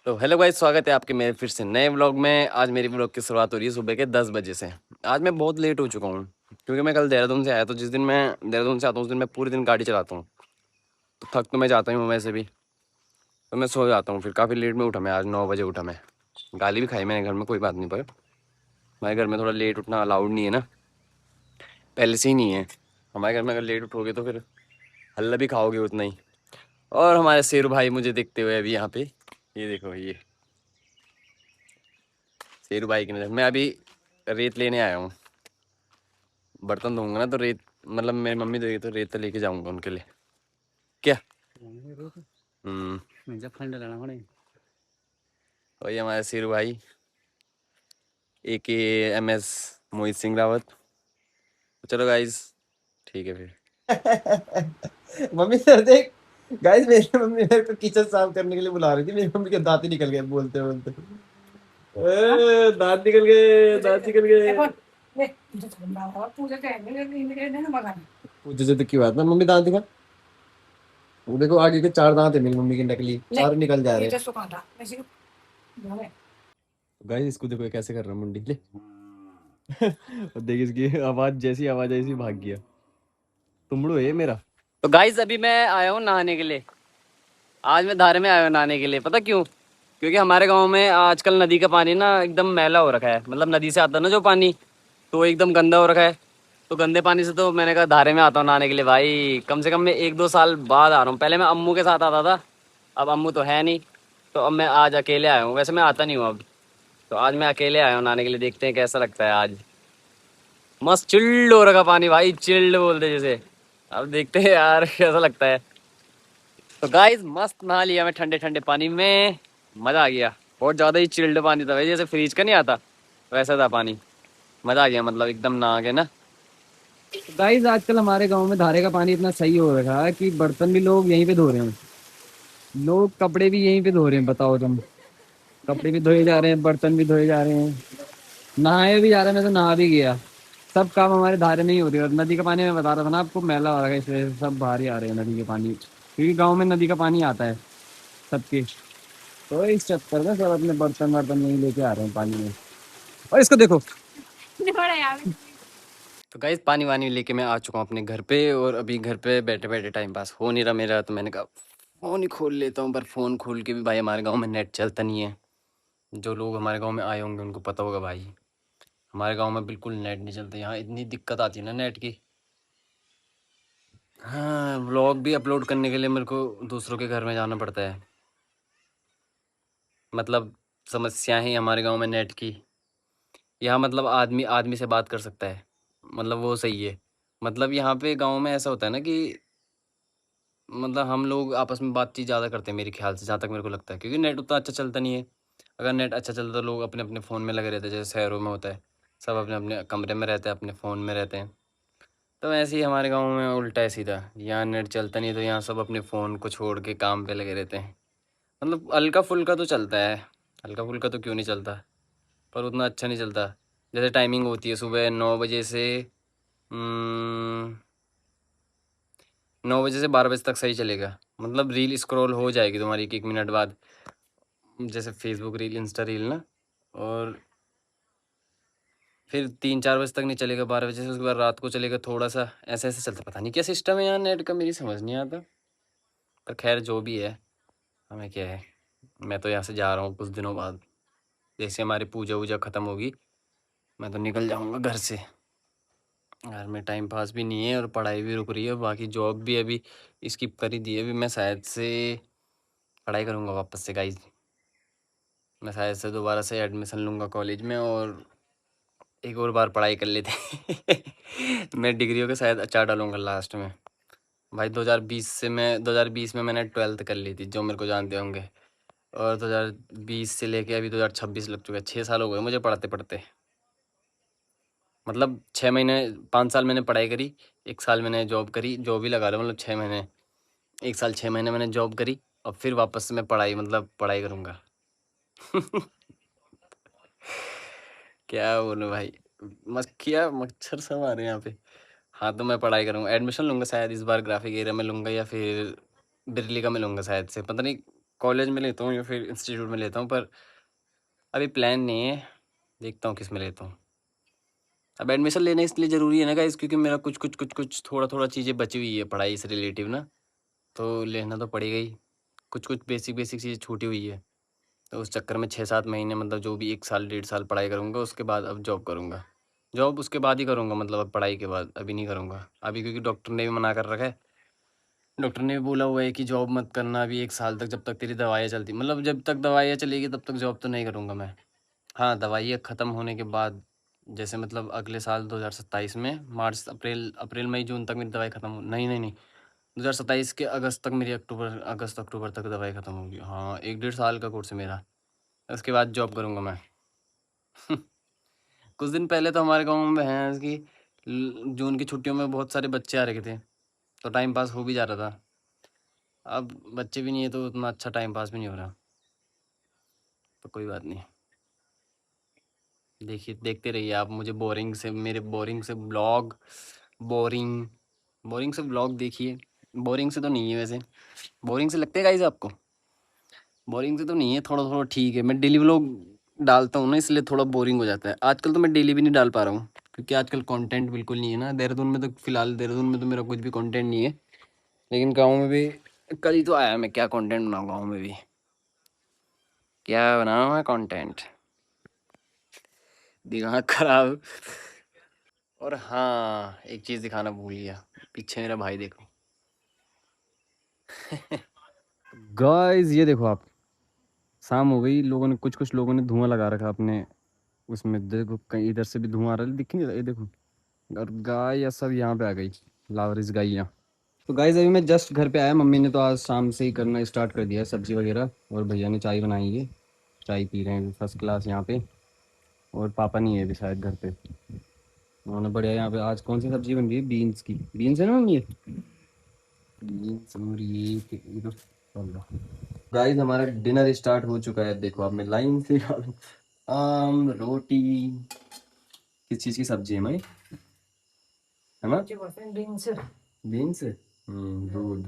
तो hello guys, स्वागत है आपके मेरे फिर से नए व्लॉग में। आज मेरी व्लॉग की शुरुआत हो रही है सुबह के 10 बजे से। आज मैं बहुत लेट हो चुका हूँ क्योंकि मैं कल देहरादून से आया। तो जिस दिन मैं देहरादून से आता हूँ उस दिन मैं पूरे दिन गाड़ी चलाता हूँ, तो थक तो मैं जाता ही हूँ वैसे भी। तो मैं सो जाता हूँ, फिर काफ़ी लेट में उठा। मैं आज 9 बजे उठा। मैं गाली भी खाई मैंने घर में, कोई बात नहीं, पर हमारे घर में थोड़ा लेट उठना अलाउड नहीं है ना, पहले से ही नहीं है। हमारे घर में अगर लेट उठोगे तो फिर हल्ला भी खाओगे उतना ही। और हमारे शेरू भाई मुझे देखते हुए अभी यहाँ पे, ये देखो, ये शेरू भाई की नज़र। मैं अभी रेत लेने आया हूँ, बर्तन धोऊंगा ना तो रेत, मतलब मेरी मम्मी देगी तो रेत लेके जाऊंगा उनके लिए। क्या वही हमारे सिर भाई AKA MS मोहित सिंह रावत। तो चलो गाइस, ठीक है फिर। मम्मी सर देख, गाइस मेरी मम्मी मेरे को किचन साफ करने के लिए बुला रही थी। मेरी मम्मी के दांत ही निकल गए बोलते बोलते। दांत निकल गए, दांत निकल गए। पूछे से तो की बात ना, मम्मी दांत दिखा। वो देखो आगे के 4 दांत है मेरी मम्मी के नकली, 4 निकल जा रहे हैं। गाइस इसको देखो ये कैसे कर रहा है मुंडी ले। और देखिए इसकी आवाज जैसी आवाज आई इसी भाग गया। तुमड़ो है मेरा। तो गाइस अभी मैं आया हूँ नहाने के लिए। आज मैं धारे में आया हूँ नहाने के लिए, पता क्यों? क्योंकि हमारे गांव में आजकल नदी का पानी ना एकदम मैला हो रखा है। मतलब नदी से आता है ना जो पानी, तो वो एकदम गंदा हो रखा है। तो गंदे पानी से तो मैंने कहा धारे में आता हूँ नहाने के लिए। भाई कम से कम मैं 1-2 साल बाद आ रहा हूँ। पहले मैं अम्मू के साथ आता था, अब अम्मू तो है नहीं, तो अब मैं आज अकेले आया हूँ। वैसे मैं आता नहीं हूँ अब, तो आज मैं अकेले आया हूँ नहाने के लिए। देखते हैं कैसा लगता है आज। मस्त चिल्ड हो रखा पानी भाई, चिल्ड बोलते जैसे। अब देखते हैं यार कैसा लगता है। तो गाइस मस्त नहा लिया मैं ठंडे ठंडे पानी में, मजा आ गया। बहुत ज्यादा ही चिल्ड पानी था भाई, जैसे फ्रीज का नहीं आता वैसा था पानी। मजा आ गया मतलब एकदम नहा के ना। गाइस आजकल हमारे गांव में धारे का पानी इतना सही हो रखा है कि बर्तन भी लोग यहीं पे धो रहे हैं। लोग कपड़े भी यहीं पे धो रहे हैं, बताओ तुम। कपड़े भी धोए जा रहे हैं, बर्तन भी धोए जा रहे हैं, नहाए भी जा रहे हैं। मैं तो नहा भी गया। सब काम हमारे धारे में ही हो रही है। और नदी का पानी मैं बता रहा था ना आपको, मैला हो रहा है, इसलिए सब बाहर ही आ रहे हैं नदी के पानी, क्योंकि गांव में नदी का पानी आता है सबके। तो इस चक्कर में सब अपने बर्तन वर्तन नहीं लेके आ रहे हैं पानी में। और इसको देखो। तो गाइस पानी वानी लेके मैं आ चुका हूँ अपने घर पे, और अभी घर पे बैठे बैठे टाइम पास हो नहीं रहा मेरा, तो मैंने कहा फ़ोन ही खोल लेता हूँ। पर फ़ोन खोल के भी भाई हमारे गांव में नेट चलता नहीं है। जो लोग हमारे गांव में आए होंगे उनको पता होगा भाई, हमारे गांव में बिल्कुल नेट नहीं चलता। यहाँ इतनी दिक्कत आती है ना नेट की। हाँ, व्लॉग भी अपलोड करने के लिए मेरे को दूसरों के घर में जाना पड़ता है। मतलब समस्या है हमारे गांव में नेट की। यहाँ मतलब आदमी आदमी से बात कर सकता है, मतलब वो सही है। मतलब यहाँ पे गांव में ऐसा होता है ना कि मतलब हम लोग आपस में बातचीत ज़्यादा करते हैं मेरे ख्याल से, जहाँ तक मेरे को लगता है, क्योंकि नेट उतना अच्छा चलता नहीं है। अगर नेट अच्छा चलता तो लोग अपने अपने फ़ोन में लगे रहते हैं, जैसे शहरों में होता है। सब अपने अपने कमरे में रहते हैं, अपने फ़ोन में रहते हैं। तो ऐसे ही हमारे गांव में उल्टा है सीधा। यहाँ नेट चलता नहीं, तो यहाँ सब अपने फ़ोन को छोड़ के काम पे लगे रहते हैं। मतलब हल्का फुल्का तो चलता है, हल्का फुल्का तो क्यों नहीं चलता, पर उतना अच्छा नहीं चलता। जैसे टाइमिंग होती है सुबह 9 बजे से 9 बजे से 12 बजे तक सही चलेगा। मतलब रील स्क्रॉल हो जाएगी तुम्हारी 1-1 मिनट बाद, जैसे फेसबुक रील, इंस्टा रील ना। और फिर 3-4 बजे तक नहीं चलेगा, 12 बजे से। उसके बाद रात को चलेगा थोड़ा सा, ऐसे ऐसे चलता। पता नहीं क्या सिस्टम है यहाँ नेट का, मेरी समझ नहीं आता। पर खैर जो भी है, हमें क्या है। मैं तो यहाँ से जा रहा हूँ कुछ दिनों बाद, जैसे हमारी पूजा वूजा ख़त्म होगी मैं तो निकल जाऊँगा घर से। घर में टाइम पास भी नहीं है और पढ़ाई भी रुक रही है, बाकी जॉब भी अभी स्किप कर ही दी है। अभी मैं शायद से पढ़ाई करूँगा वापस से गाइज। मैं शायद से दोबारा से एडमिशन लूँगा कॉलेज में, और एक और बार पढ़ाई कर लेते हैं। मैं डिग्रियों के शायद अचार डालूँगा लास्ट में। भाई 2020 में मैंने 12th कर ली थी, जो मेरे को जानते होंगे। और 2020 से लेके अभी 2026 लग चुका है। 6 साल हो गए मुझे पढ़ते पढ़ते। मतलब 6 महीने, 5 साल मैंने पढ़ाई करी, 1 साल मैंने जॉब करी। जॉब ही लगा लो, मतलब 6 महीने, 1 साल 6 महीने मैंने जॉब करी, और फिर वापस से मैं पढ़ाई, मतलब पढ़ाई करूँगा। क्या बोलूँ भाई, मक्खियाँ मच्छर सब आ रहे हैं यहाँ पे। हाँ तो मैं पढ़ाई करूँगा, एडमिशन लूँगा शायद इस बार, ग्राफिक एरिया में लूँगा या फिर बिरली का में लूँगा शायद से, पता नहीं कॉलेज में लेता हूँ या फिर इंस्टीट्यूट में लेता हूँ, पर अभी प्लान नहीं है, देखता हूँ किस में लेता हूँ। अब एडमिशन लेना इसलिए ज़रूरी है ना गाइस, क्योंकि मेरा कुछ थोड़ा थोड़ा चीज़ें बची हुई है पढ़ाई से रिलेटिव ना, तो लेना तो पड़ेगा ही। कुछ बेसिक बेसिक चीज़ें छूटी हुई है, तो उस चक्कर में 6-7 महीने, मतलब जो भी 1 साल 1.5 साल पढ़ाई करूँगा, उसके बाद अब जॉब करूँगा। जॉब उसके बाद ही करूँगा, मतलब अब पढ़ाई के बाद, अभी नहीं करूँगा अभी, क्योंकि डॉक्टर ने भी मना कर रखा है। डॉक्टर ने भी बोला हुआ है कि जॉब मत करना अभी 1 साल तक, जब तक तेरी दवाइयाँ चलती, मतलब जब तक दवाइयाँ चलेगी तब तक जॉब तो नहीं करूँगा मैं। हाँ, दवाइयाँ ख़त्म होने के बाद, जैसे मतलब अगले साल 2027 में मार्च अप्रैल अप्रैल मई जून तक मेरी दवाई ख़त्म हो, नहीं 2027 के अगस्त तक मेरी, अगस्त अक्टूबर तक दवाई ख़त्म होगी। हाँ, 1-1.5 साल का कोर्स है मेरा, उसके बाद जॉब करूँगा मैं। कुछ दिन पहले तो हमारे गाँव में भैंस की जून की छुट्टियों में बहुत सारे बच्चे आ रखे थे, तो टाइम पास हो भी जा रहा था। अब बच्चे भी नहीं है तो उतना अच्छा टाइम पास भी नहीं हो रहा, तो कोई बात नहीं। देखिए, देखते रहिए आप मुझे, बोरिंग से मेरे बोरिंग बोरिंग से ब्लॉग देखिए। बोरिंग से तो नहीं है वैसे, बोरिंग से लगते हैं गाइस आपको? बोरिंग से तो नहीं है, थोड़ा थोड़ा ठीक है। मैं डेली व्लॉग डालता हूँ ना, इसलिए थोड़ा बोरिंग हो जाता है। आजकल तो मैं डेली भी नहीं डाल पा रहा हूँ, क्योंकि आजकल कंटेंट बिल्कुल नहीं है ना देहरादून में। तो फिलहाल देहरादून में तो मेरा कुछ भी कंटेंट नहीं है, लेकिन गाँव में भी कल ही तो आया, मैं क्या कंटेंट बनाऊँ गाँव में भी, क्या बनाऊँ मैं कंटेंट, दिमाग खराब। और हाँ, एक चीज़ दिखाना भूल गया, पीछे मेरा भाई देखो। गाइस ये देखो आप, शाम हो गई, लोगों ने कुछ कुछ लोगों ने धुआं लगा रखा अपने उसमें, देखो कहीं इधर से भी धुआं आ रहा है, दिखेंगे ये देखो। और गाय या सब यहाँ पे आ गई, लावरिस गायियाँ। तो गाइस अभी मैं जस्ट घर पे आया, मम्मी ने तो आज शाम से ही करना स्टार्ट कर दिया है सब्जी वगैरह, और भैया ने चाय बनाई है, चाय पी रहे हैं फर्स्ट क्लास यहाँ पे। और पापा नहीं है अभी शायद घर पे, उन्होंने बढ़िया यहाँ पे आज कौन सी सब्जी बन रही है, बीन्स की, बीन्स है ना मम्मी ये? बीन्स और ये तो गाइस हमारा डिनर स्टार्ट हो चुका है, देखो अब मैं लाइन से आम रोटी, किस चीज़ की सब्जी है भाई, है ना? बीन्स, बीन्स दूध।